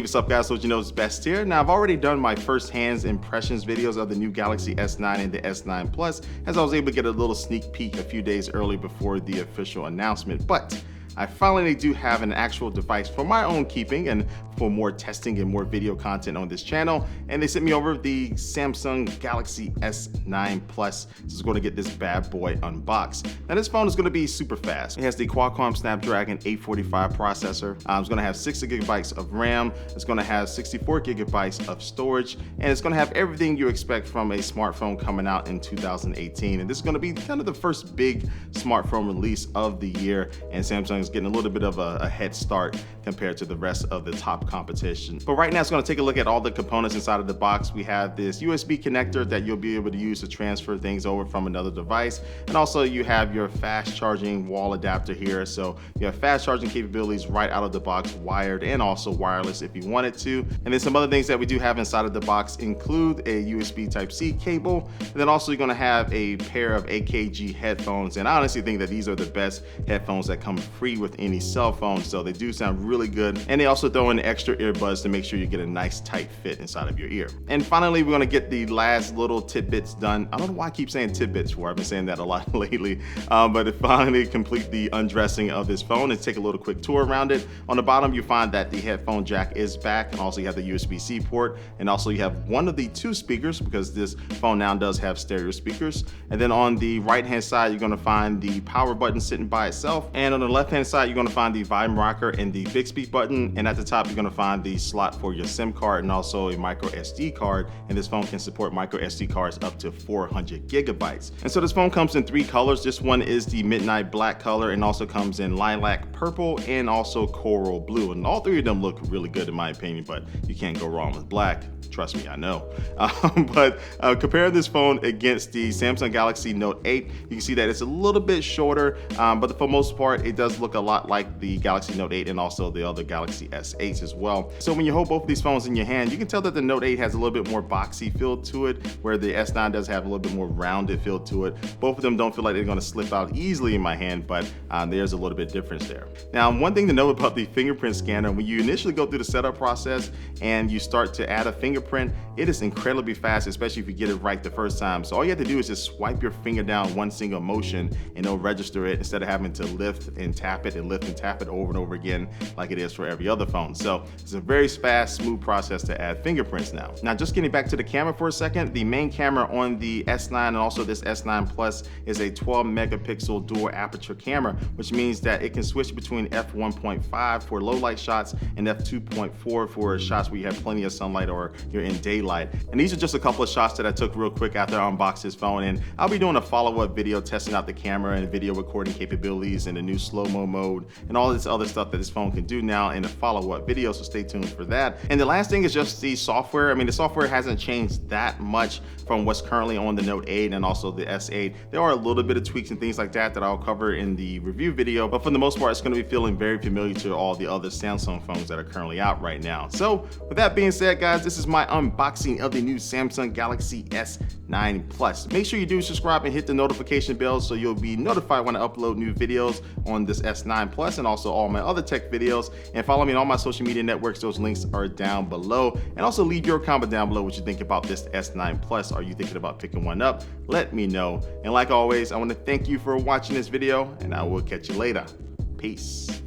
what's up guys, so you know it's best here. Now I've already done my first hands impressions videos of the new Galaxy S9 and the S9 Plus, as I was able to get a little sneak peek a few days early before the official announcement. But I finally do have an actual device for my own keeping and for more testing and more video content on this channel. And they sent me over the Samsung Galaxy S9 Plus. So it's going to get this bad boy unboxed. Now this phone is going to be super fast. It has the Qualcomm Snapdragon 845 processor. It's going to have 6 gigabytes of RAM. It's going to have 64 gigabytes of storage. And it's going to have everything you expect from a smartphone coming out in 2018. And this is going to be kind of the first big smartphone release of the year. And Samsung is getting a little bit of a head start compared to the rest of the top competition. But right now it's going to take a look at all the components inside of the box. We have this USB connector that you'll be able to use to transfer things over from another device. And also you have your fast charging wall adapter here. So you have fast charging capabilities right out of the box, wired and also wireless if you wanted to. And then some other things that we do have inside of the box include a USB Type-C cable. And then also you're going to have a pair of AKG headphones. And I honestly think that these are the best headphones that come free with any cell phone. So they do sound really good. And they also throw in extra earbuds to make sure you get a nice tight fit inside of your ear. And finally, we're gonna get the last little tidbits done. I don't know why I keep saying tidbits for. I've been saying that a lot lately. But to finally complete the undressing of this phone and take a little quick tour around it. On the bottom, you find that the headphone jack is back, and also you have the USB-C port, and also you have one of the 2 speakers because this phone now does have stereo speakers. And then on the right-hand side, you're gonna find the power button sitting by itself. And on the left-hand side, you're gonna find the volume rocker and the Bixby button. And at the top, you're gonna find the slot for your SIM card and also a micro SD card. And this phone can support micro SD cards up to 400 gigabytes. And so this phone comes in 3 colors. This one is the midnight black color and also comes in lilac purple and also coral blue. And all 3 of them look really good in my opinion, but you can't go wrong with black. Trust me, I know. But compare this phone against the Samsung Galaxy Note 8. You can see that it's a little bit shorter, but for the most part, it does look a lot like the Galaxy Note 8 and also the other Galaxy S8s as well. So when you hold both of these phones in your hand, you can tell that the Note 8 has a little bit more boxy feel to it, where the S9 does have a little bit more rounded feel to it. Both of them don't feel like they're going to slip out easily in my hand, but there's a little bit difference there. Now, one thing to know about the fingerprint scanner, when you initially go through the setup process and you start to add a fingerprint, it is incredibly fast, especially if you get it right the first time. So all you have to do is just swipe your finger down one single motion and it'll register it instead of having to lift and tap it and lift and tap it over and over again like it is for every other phone. So it's a very fast, smooth process to add fingerprints now. Now, just getting back to the camera for a second, the main camera on the S9 and also this S9 Plus is a 12 megapixel dual aperture camera, which means that it can switch between f1.5 for low light shots and f2.4 for shots where you have plenty of sunlight or you're in daylight. And these are just a couple of shots that I took real quick after I unboxed this phone, and I'll be doing a follow-up video testing out the camera and video recording capabilities and the new slow-mo mode and all this other stuff that this phone can do now in a follow-up video, so stay tuned for that. And the last thing is just the software. I mean, the software hasn't changed that much from what's currently on the Note 8 and also the S8. There are a little bit of tweaks and things like that I'll cover in the review video, but for the most part, it's going to be feeling very familiar to all the other Samsung phones that are currently out right now. So with that being said, guys, this is my unboxing of the new Samsung Galaxy S9 Plus. Make sure you do subscribe and hit the notification bell so you'll be notified when I upload new videos on this S9 Plus and also all my other tech videos. And follow me on all my social media networks. Those links are down below. And also leave your comment down below what you think about this S9 Plus. Are you thinking about picking one up? Let me know. And like always, I want to thank you for watching this video, and I will catch you later. Peace.